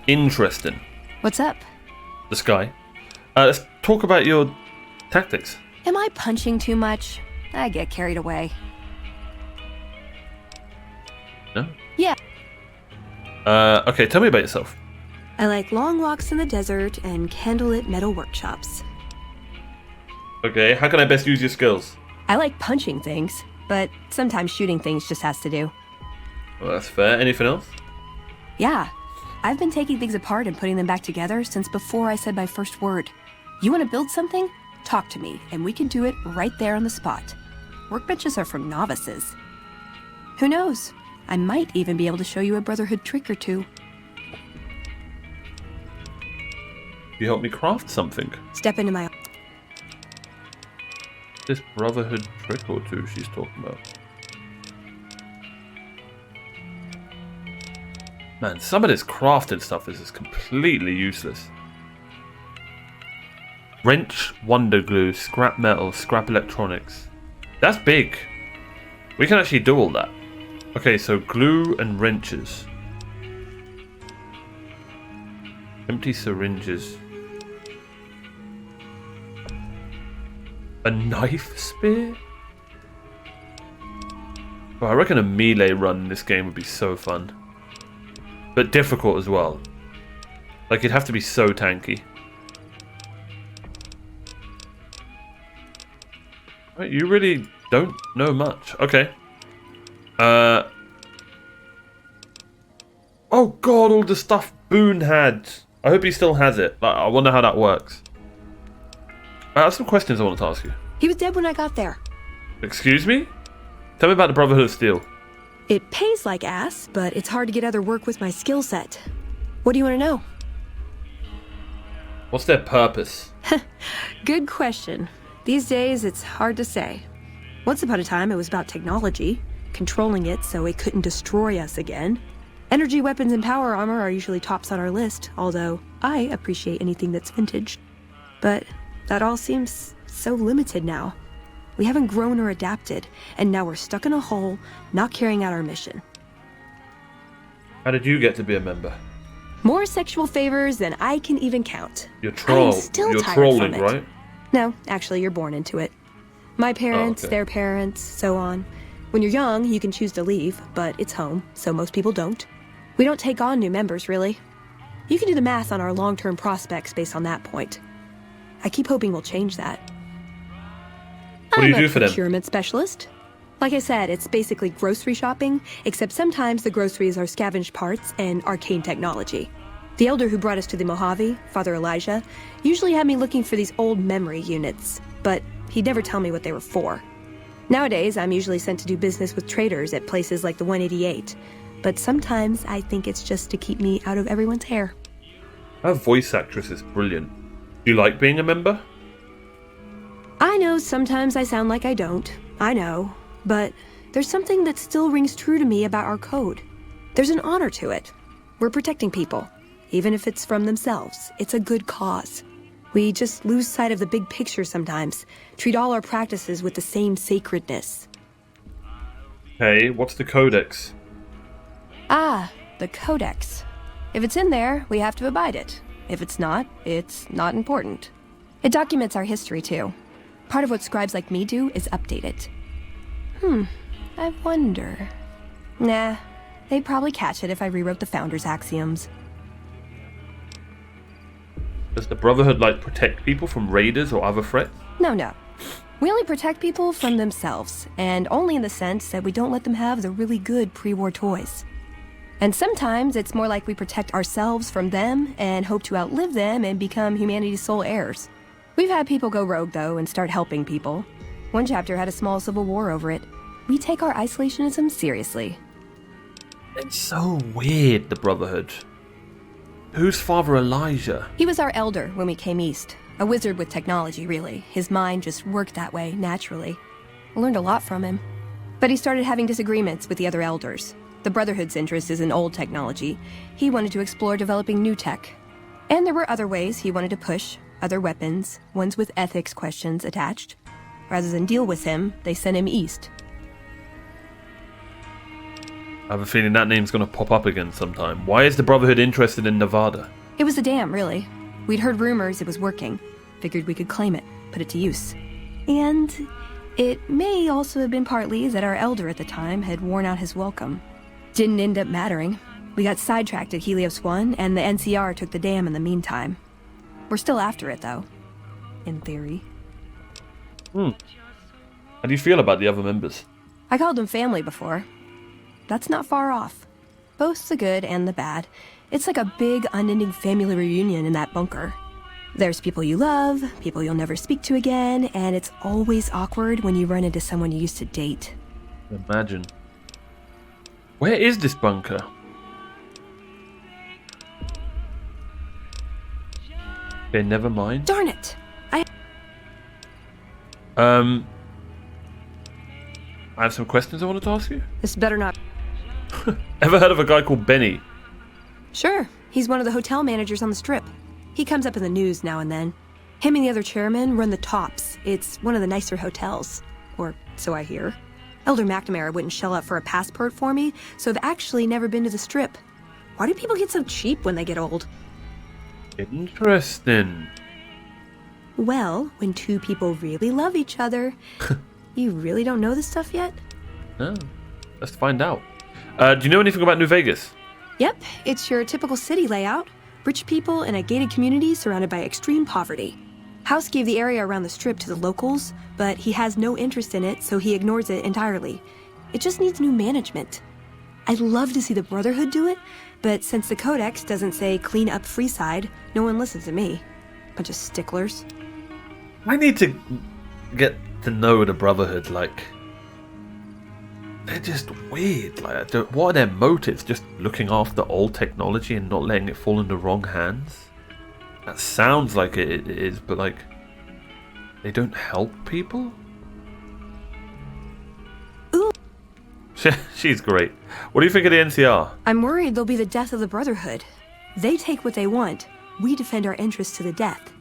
Interesting. What's up? The sky. Let's talk about your tactics. Am I punching too much? I get carried away. No? Yeah. Okay, tell me about yourself. I like long walks in the desert and candlelit metal workshops. Okay, how can I best use your skills? I like punching things, but sometimes shooting things just has to do. Well, that's fair. Anything else? Yeah. I've been taking things apart and putting them back together since before I said my first word. You want to build something? Talk to me, and we can do it right there on the spot. Workbenches are for novices. Who knows? I might even be able to show you a Brotherhood trick or two. You help me craft something. Step into my... This Brotherhood trick or two she's talking about. Man, some of this crafting stuff is just completely useless. Wrench, wonder glue, scrap metal, scrap electronics. That's big. We can actually do all that. Okay, so glue and wrenches. Empty syringes. A knife spear? Well, I reckon a melee run in this game would be so fun. But difficult as well. Like, it'd have to be so tanky. Right, you really don't know much. Okay. Oh god, all the stuff Boone had. I hope he still has it. Like, I wonder how that works. I have some questions I want to ask you. He was dead when I got there. Excuse me? Tell me about the Brotherhood of Steel. It pays like ass, but it's hard to get other work with my skill set. What do you want to know? What's their purpose? Good question. These days, it's hard to say. Once upon a time, it was about technology, controlling it so it couldn't destroy us again. Energy weapons and power armor are usually tops on our list, although I appreciate anything that's vintage. But that all seems so limited now. We haven't grown or adapted, and now we're stuck in a hole, not carrying out our mission. How did you get to be a member? More sexual favors than I can even count. You're I'm still You're tired trolling, from it. right? No, actually, you're born into it. My parents, okay. their parents, so on. When you're young, you can choose to leave, but it's home, so most people don't. We don't take on new members, really. You can do the math on our long-term prospects based on that point. I keep hoping we'll change that. What do you do for I'm a them? procurement specialist. Like I said, it's basically grocery shopping, except sometimes the groceries are scavenged parts and arcane technology. The elder who brought us to the Mojave, Father Elijah, usually had me looking for these old memory units, but he'd never tell me what they were for. Nowadays, I'm usually sent to do business with traders at places like the 188, but sometimes I think it's just to keep me out of everyone's hair. Her voice actress is brilliant. Do you like being a member? I know sometimes I sound like I don't. I know. But there's something that still rings true to me about our code. There's an honor to it. We're protecting people. Even if it's from themselves, it's a good cause. We just lose sight of the big picture sometimes. Treat all our practices with the same sacredness. Hey, what's the codex? Ah, the codex. If it's in there, we have to abide it. If it's not important. It documents our history, too. Part of what scribes like me do is update it. I wonder... Nah, they'd probably catch it if I rewrote the Founder's axioms. Does the Brotherhood, like, protect people from raiders or other threats? No. We only protect people from themselves, and only in the sense that we don't let them have the really good pre-war toys. And sometimes it's more like we protect ourselves from them and hope to outlive them and become humanity's sole heirs. We've had people go rogue, though, and start helping people. One chapter had a small civil war over it. We take our isolationism seriously. It's so weird, the Brotherhood. Who's Father Elijah? He was our elder when we came east. A wizard with technology, really. His mind just worked that way, naturally. I learned a lot from him. But he started having disagreements with the other elders. The Brotherhood's interest is in old technology. He wanted to explore developing new tech. And there were other ways he wanted to push, other weapons, ones with ethics questions attached. Rather than deal with him, they sent him east. I have a feeling that name's going to pop up again sometime. Why is the Brotherhood interested in Nevada? It was a dam, really. We'd heard rumors it was working. Figured we could claim it, put it to use. And it may also have been partly that our elder at the time had worn out his welcome. Didn't end up mattering. We got sidetracked at Helios 1, and the NCR took the dam in the meantime. We're still after it, though. In theory. How do you feel about the other members? I called them family before. That's not far off. Both the good and the bad. It's like a big, unending family reunion in that bunker. There's people you love, people you'll never speak to again, and it's always awkward when you run into someone you used to date. Imagine. Where is this bunker? Okay, never mind. Darn it! I have some questions I wanted to ask you. This better not... Ever heard of a guy called Benny? Sure, he's one of the hotel managers on the Strip. He comes up in the news now and then. Him and the other chairman run the Tops. It's one of the nicer hotels. Or so I hear. Elder McNamara wouldn't shell out for a passport for me, so I've actually never been to the Strip. Why do people get so cheap when they get old? Interesting. Well, when two people really love each other, you really don't know this stuff yet? No. Let's find out. Do you know anything about New Vegas? Yep, it's your typical city layout. Rich people in a gated community surrounded by extreme poverty. House gave the area around the Strip to the locals, but he has no interest in it, so he ignores it entirely. It just needs new management. I'd love to see the Brotherhood do it, but since the Codex doesn't say clean up Freeside, no one listens to me. Bunch of sticklers. I need to get to know the Brotherhood, like... They're just weird. Like, what are their motives? Just looking after old technology and not letting it fall into wrong hands? That sounds like it is, but like... They don't help people? Ooh. She's great. What do you think of the NCR? I'm worried they'll be the death of the Brotherhood. They take what they want. We defend our interests to the death.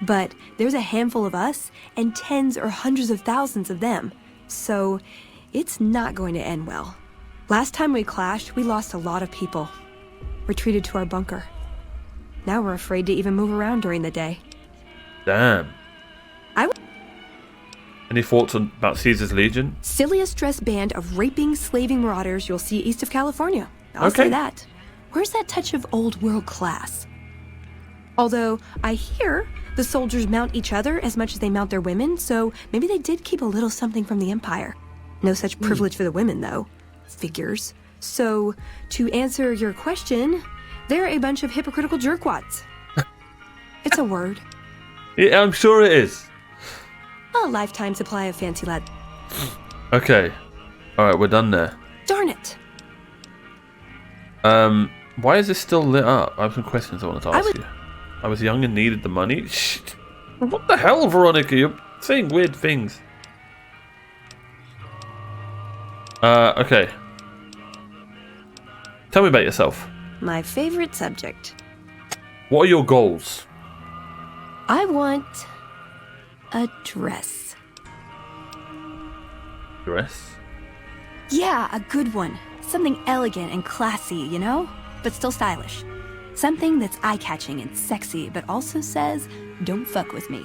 But there's a handful of us and tens or hundreds of thousands of them. So it's not going to end well. Last time we clashed, we lost a lot of people. Retreated to our bunker. Now we're afraid to even move around during the day. Damn. Any thoughts about Caesar's Legion? Silliest dressed band of raping, slaving marauders you'll see east of California. I'll Okay. say that. Where's that touch of old world class? Although, I hear the soldiers mount each other as much as they mount their women, so maybe they did keep a little something from the Empire. No such privilege for the women, though. Figures. So, to answer your question, they're a bunch of hypocritical jerkwads. It's a word. Yeah, I'm sure it is. A lifetime supply of fancy lad. Okay. Alright, we're done there. Darn it. Why is this still lit up? I have some questions I wanted to ask you. I was young and needed the money? Shh. What the hell, Veronica? You're saying weird things. Okay. Tell me about yourself. My favorite subject. What are your goals? I want a dress. Dress? Yeah, a good one. Something elegant and classy, you know? But still stylish. Something that's eye-catching and sexy, but also says, don't fuck with me.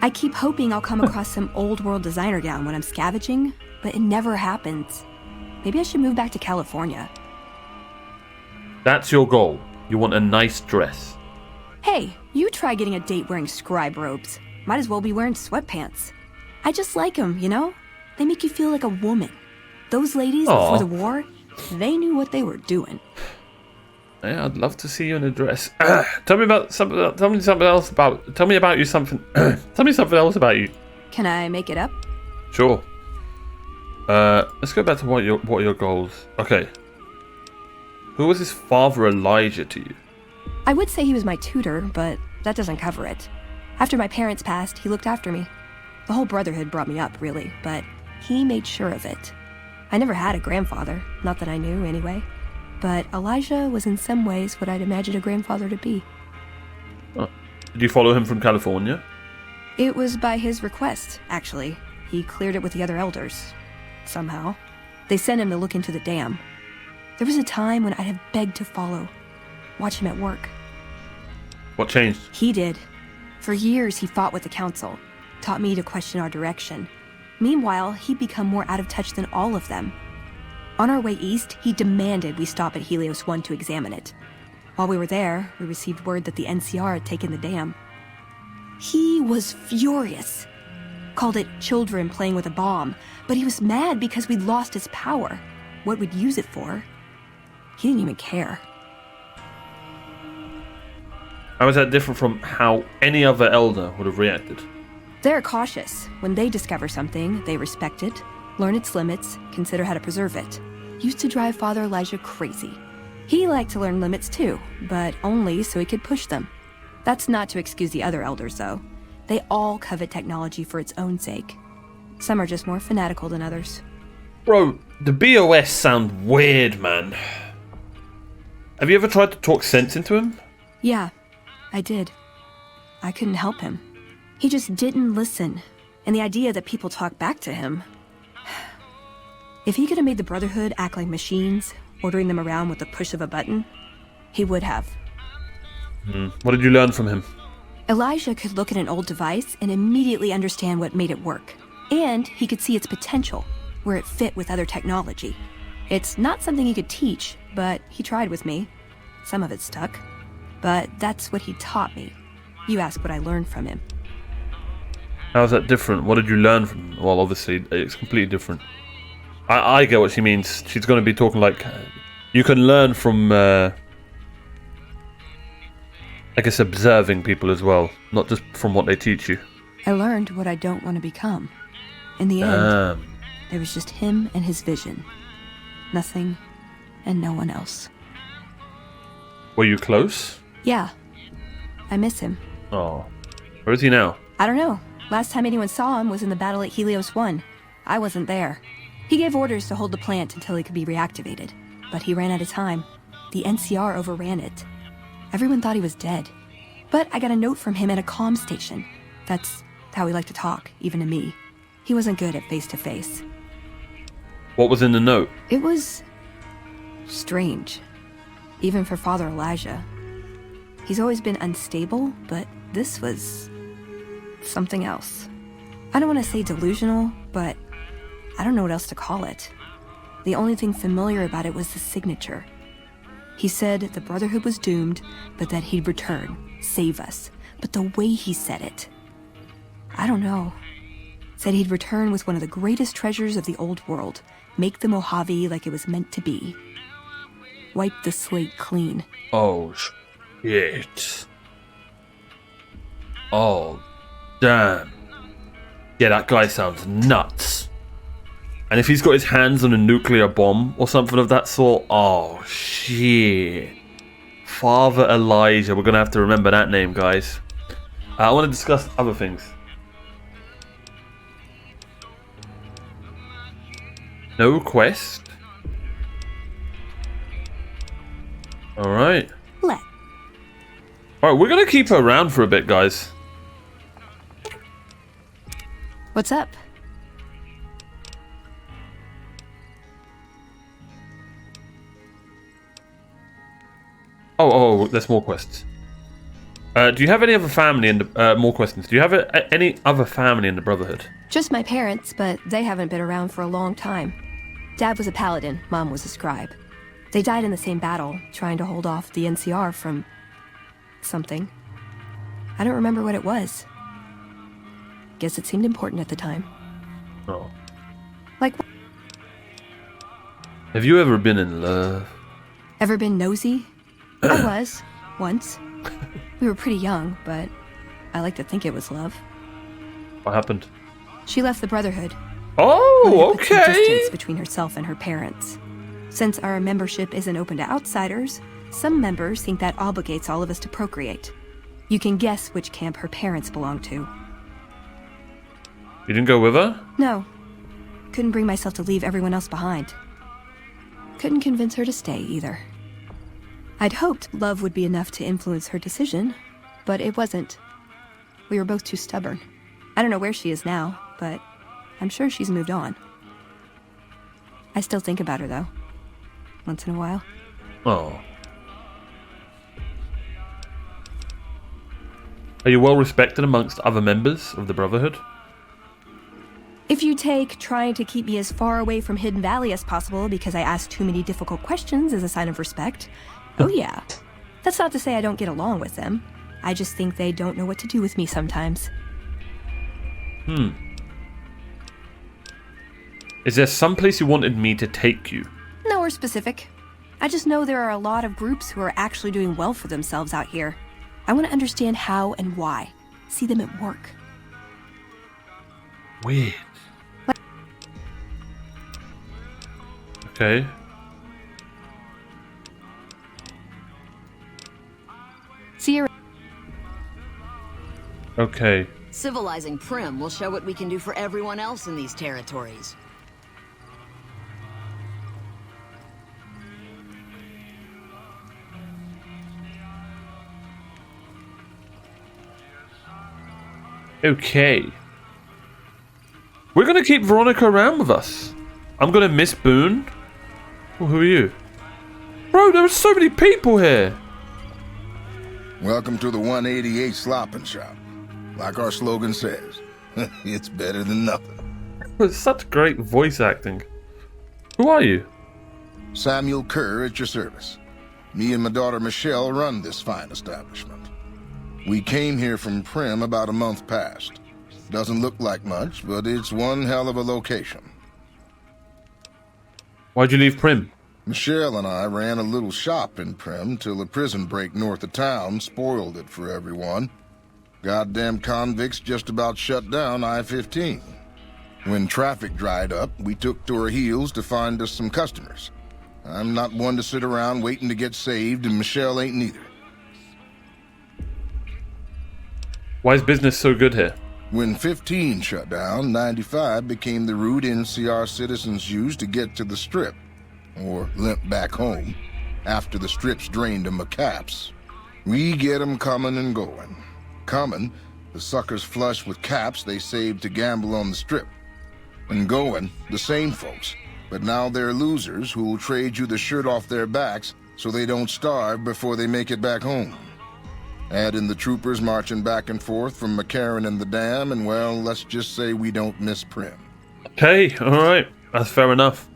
I keep hoping I'll come across some old-world designer gown when I'm scavenging, but it never happens. Maybe I should move back to California. That's your goal. You want a nice dress. Hey, you try getting a date wearing scribe robes. Might as well be wearing sweatpants. I just like them, you know? They make you feel like a woman. Those ladies before the war, they knew what they were doing. Yeah, I'd love to see you in a dress. Tell me about something. Tell me something else about. Tell me about you something. Tell me something else about you. Can I make it up? Sure. Let's go back to what are your goals. Okay. Who was his father Elijah to you? I would say he was my tutor, but that doesn't cover it. After my parents passed, he looked after me. The whole Brotherhood brought me up, really, but he made sure of it. I never had a grandfather, not that I knew anyway. But Elijah was in some ways what I'd imagine a grandfather to be. Oh. Did you follow him from California? It was by his request, actually. He cleared it with the other elders. Somehow. They sent him to look into the dam. There was a time when I'd have begged to follow, watch him at work. What changed? He did. For years, he fought with the council, taught me to question our direction. Meanwhile, he'd become more out of touch than all of them. On our way east, he demanded we stop at Helios 1 to examine it. While we were there, we received word that the NCR had taken the dam. He was furious. Called it children playing with a bomb, but he was mad because we'd lost his power. What we'd use it for. He didn't even care. How is that different from how any other elder would have reacted? They're cautious. When they discover something, they respect it, learn its limits, consider how to preserve it. Used to drive Father Elijah crazy. He liked to learn limits too, but only so he could push them. That's not to excuse the other elders, though. They all covet technology for its own sake. Some are just more fanatical than others. Bro, the BOS sound weird, man. Have you ever tried to talk sense into him? Yeah, I did. I couldn't help him. He just didn't listen. And the idea that people talk back to him... If he could have made the Brotherhood act like machines, ordering them around with the push of a button, he would have. What did you learn from him? Elijah could look at an old device and immediately understand what made it work. And he could see its potential, where it fit with other technology. It's not something he could teach, but he tried with me. Some of it stuck. But that's what he taught me. You ask what I learned from him. How's that different? What did you learn from him? Well, obviously, it's completely different. I get what she means. She's going to be talking like... You can learn from... I guess observing people as well. Not just from what they teach you. I learned what I don't want to become. In the end, there was just him and his vision. Nothing and no one else. Were you close? Yeah. I miss him. Oh. Where is he now? I don't know. Last time anyone saw him was in the battle at Helios 1. I wasn't there. He gave orders to hold the plant until it could be reactivated. But he ran out of time. The NCR overran it. Everyone thought he was dead. But I got a note from him at a comm station. That's how he liked to talk, even to me. He wasn't good at face-to-face. What was in the note? It was... strange. Even for Father Elijah. He's always been unstable, but this was... something else. I don't want to say delusional, but I don't know what else to call it. The only thing familiar about it was the signature. He said the Brotherhood was doomed, but that he'd return, save us. But the way he said it... I don't know. Said he'd return with one of the greatest treasures of the old world, make the Mojave like it was meant to be. Wipe the slate clean. Oh, shit. Oh, damn. Yeah, that guy sounds nuts. And if he's got his hands on a nuclear bomb or something of that sort, oh, shit. Father Elijah. We're going to have to remember that name, guys. I want to discuss other things. No quest. Alright. Let. Alright, we're going to keep her around for a bit, guys. What's up? Oh, there's more quests. Do you have any other family in the... more questions. Do you have any other family in the Brotherhood? Just my parents, but they haven't been around for a long time. Dad was a paladin, Mom was a scribe. They died in the same battle, trying to hold off the NCR from... something. I don't remember what it was. Guess it seemed important at the time. Oh. Like... Have you ever been in love? Ever been nosy? I was, once. We were pretty young, but I like to think it was love. What happened? She left the Brotherhood. Oh, Put some okay. distance between herself and her parents. Since our membership isn't open to outsiders, some members think that obligates all of us to procreate. You can guess which camp her parents belong to. You didn't go with her? No. Couldn't bring myself to leave everyone else behind. Couldn't convince her to stay, either. I'd hoped love would be enough to influence her decision, but it wasn't. We were both too stubborn. I don't know where she is now, but I'm sure she's moved on. I still think about her, though. once in a while. Oh. Are you well respected amongst other members of the Brotherhood? If you take trying to keep me as far away from Hidden Valley as possible because I ask too many difficult questions as a sign of respect, oh yeah. That's not to say I don't get along with them. I just think they don't know what to do with me sometimes. Is there some place you wanted me to take you? Nowhere specific. I just know there are a lot of groups who are actually doing well for themselves out here. I want to understand how and why. See them at work. Weird. Okay. See you. Okay. Civilizing Prim will show what we can do for everyone else in these territories. Okay. We're gonna keep Veronica around with us. I'm gonna miss Boone. Well, who are you? Bro, there are so many people here. Welcome to the 188 Slopping Shop. Like our slogan says, it's better than nothing. It's such great voice acting. Who are you? Samuel Kerr at your service. Me and my daughter Michelle run this fine establishment. We came here from Prim about a month past. Doesn't look like much, but it's one hell of a location. Why'd you leave Prim? Michelle and I ran a little shop in Prim till a prison break north of town spoiled it for everyone. Goddamn convicts just about shut down I-15. When traffic dried up, we took to our heels to find us some customers. I'm not one to sit around waiting to get saved, and Michelle ain't neither. Why is business so good here? When 15 shut down, 95 became the route NCR citizens used to get to the Strip, or limp back home, after the Strip's drained them of caps. We get 'em coming and going. Coming, the suckers flush with caps they saved to gamble on the Strip. And going, the same folks, but now they're losers who'll trade you the shirt off their backs so they don't starve before they make it back home. Add in the troopers marching back and forth from McCarran and the Dam, and well, let's just say we don't miss Prim. Okay, alright. That's fair enough.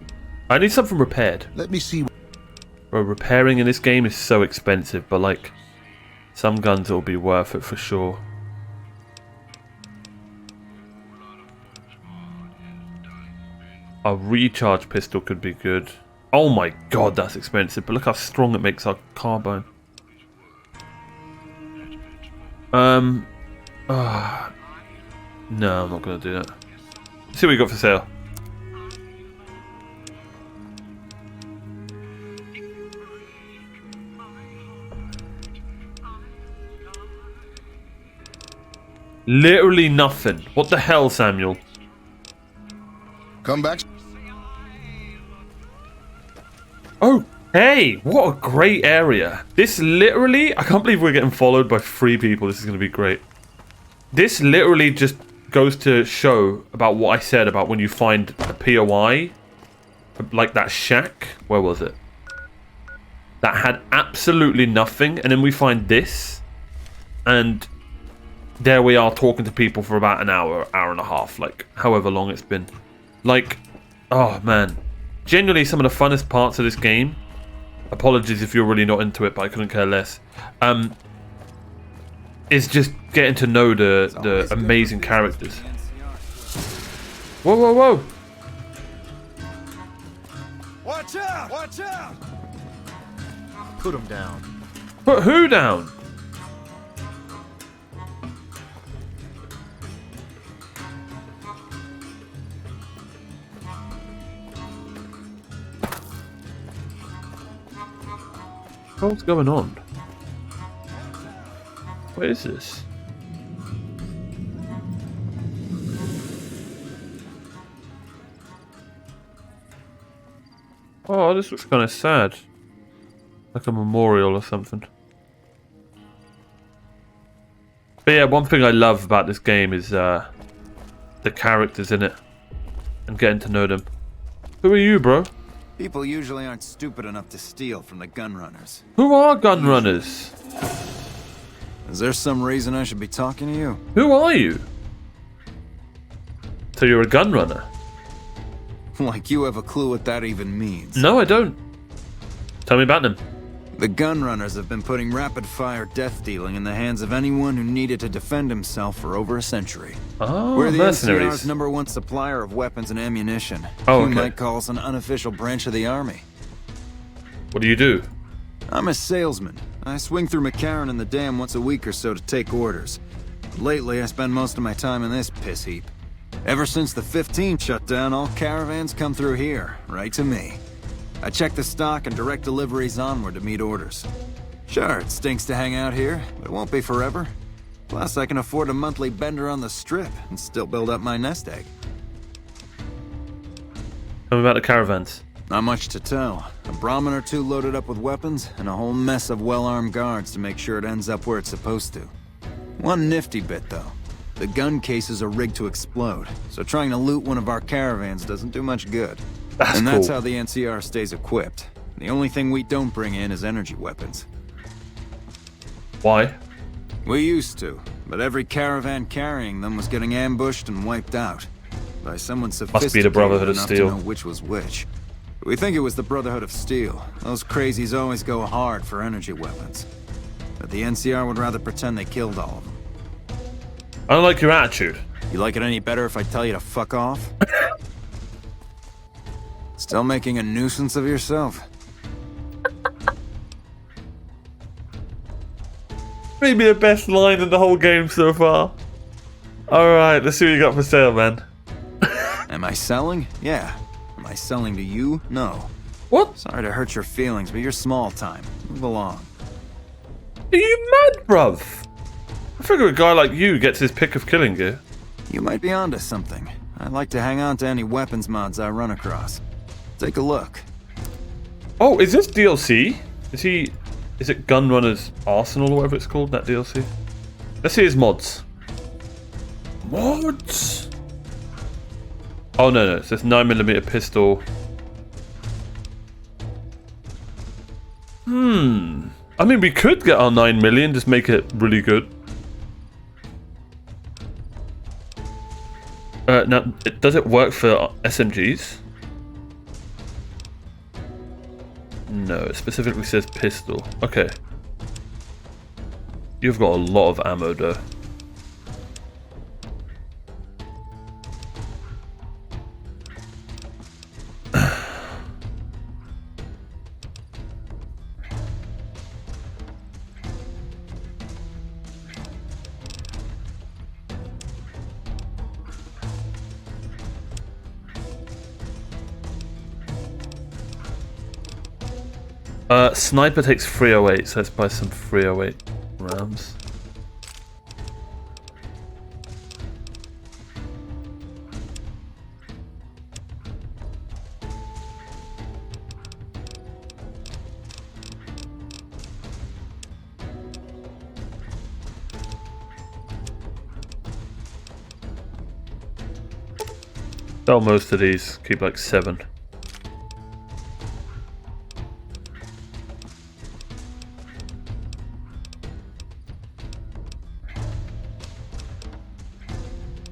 I need something repaired. Let me see. Bro, repairing in this game is so expensive, but like, some guns will be worth it for sure. A recharge pistol could be good. Oh my god, that's expensive, but look how strong it makes our carbine. No, I'm not gonna do that. Let's see what we got for sale. Literally nothing. What the hell, Samuel? Come back. Oh, hey, what a great area. This literally, I can't believe we're getting followed by 3 people. This is going to be great. This literally just goes to show about what I said about when you find a POI, like that shack. Where was it? That had absolutely nothing. And then we find this. And there we are talking to people for about an hour, hour and a half. Like, however long it's been. Like, oh man. Genuinely some of the funnest parts of this game. Apologies if you're really not into it, but I couldn't care less. Is just getting to know the amazing characters. Whoa, whoa, whoa! Watch out! Watch out! Put him down. Put who down? What's going on? What is this? Oh, this looks kind of sad. Like a memorial or something. But yeah, one thing I love about this game is the characters in it. And getting to know them. Who are you, bro? People usually aren't stupid enough to steal from the gun runners. Who are gun runners? Is there some reason I should be talking to you? Who are you? So you're a gun runner? Like you have a clue what that even means. No, I don't. Tell me about them. The gun runners have been putting rapid-fire death dealing in the hands of anyone who needed to defend himself for over a century. Oh, We're the mercenaries. NCR's #1 supplier of weapons and ammunition. Oh, You okay. might call us an unofficial branch of the army. What do you do? I'm a salesman. I swing through McCarran and the dam once a week or so to take orders. Lately, I spend most of my time in this piss heap. Ever since the 15 shut down, all caravans come through here, right to me. I check the stock and direct deliveries onward to meet orders. Sure, it stinks to hang out here, but it won't be forever. Plus, I can afford a monthly bender on the strip and still build up my nest egg. Tell me about the caravans. Not much to tell. A Brahmin or two loaded up with weapons, and a whole mess of well-armed guards to make sure it ends up where it's supposed to. One nifty bit, though. The gun cases are rigged to explode, so trying to loot one of our caravans doesn't do much good. That's That's cool. how the NCR stays equipped. The only thing we don't bring in is energy weapons. Why? We used to, but every caravan carrying them was getting ambushed and wiped out. By someone sophisticated Brotherhood of enough Steel. to know which was which. We think it was the Brotherhood of Steel. Those crazies always go hard for energy weapons. But the NCR would rather pretend they killed all of them. I don't like your attitude. You like it any better if I tell you to fuck off? Still making a nuisance of yourself? Maybe the best line in the whole game so far. Alright, let's see what you got for sale, man. Am I selling? Yeah. Am I selling to you? No. What? Sorry to hurt your feelings, but you're small time. Move along. Are you mad, bruv? I figure a guy like you gets his pick of killing gear. You might be onto something. I'd like to hang on to any weapons mods I run across. Take a look. Oh, is this DLC? Is it Gunrunner's Arsenal or whatever it's called, that DLC? Let's see his mods. Mods? Oh, no, it says 9mm pistol. I mean, we could get our 9mm, just make it really good. Now, does it work for SMGs? No, it specifically says pistol. Okay. You've got a lot of ammo, though. Sniper takes 308, so let's buy some 308 rounds. Sell most of these, keep like 7.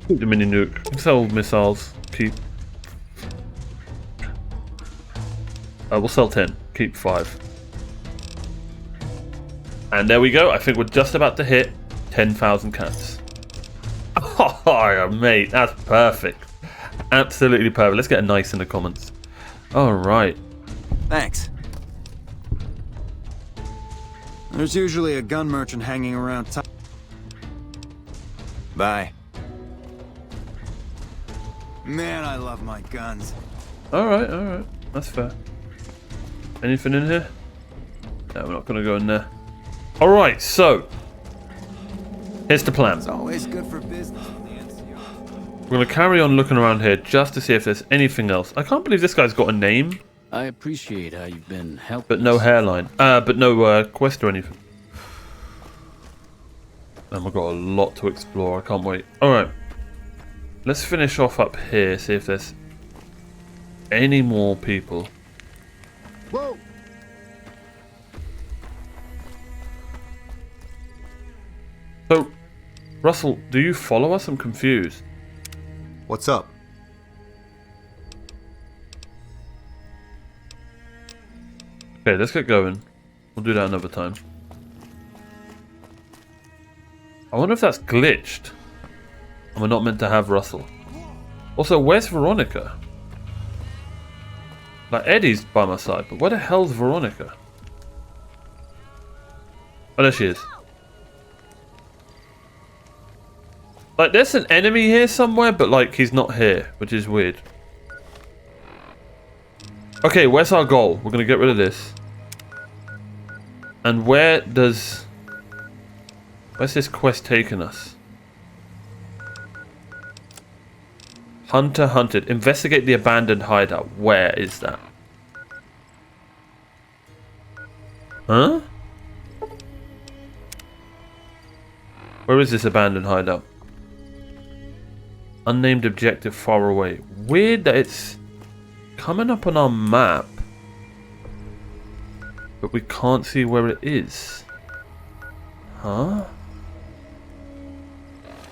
Keep the mini nuke. Sell missiles. Keep. We'll sell 10. Keep 5. And there we go. I think we're just about to hit 10,000 cats. Oh, mate, that's perfect. Absolutely perfect. Let's get a nice in the comments. All right. Thanks. There's usually a gun merchant hanging around. Bye. Man, I love my guns. All right. That's fair. Anything in here? No, we're not going to go in there. All right, so here's the plan. It's always good for business with the NCR. We're going to carry on looking around here just to see if there's anything else. I can't believe this guy's got a name, I appreciate how you've been helping. but no us. hairline. But no quest or anything. And we've got a lot to explore. I can't wait. All right. Let's finish off up here, see if there's any more people. Whoa! So, Russell, do you follow us? I'm confused. What's up? Okay, let's get going. We'll do that another time. I wonder if that's glitched. And we're not meant to have Russell. Also, where's Veronica? Like, Eddie's by my side, but where the hell's Veronica? Oh, there she is. Like, there's an enemy here somewhere, but, like, he's not here, which is weird. Okay, where's our goal? We're gonna get rid of this. And where's this quest taking us? Hunter hunted. Investigate the abandoned hideout. Where is that? Huh? Where is this abandoned hideout? Unnamed objective far away. Weird that it's coming up on our map, but we can't see where it is. Huh?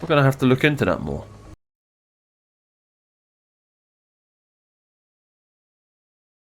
We're gonna have to look into that more.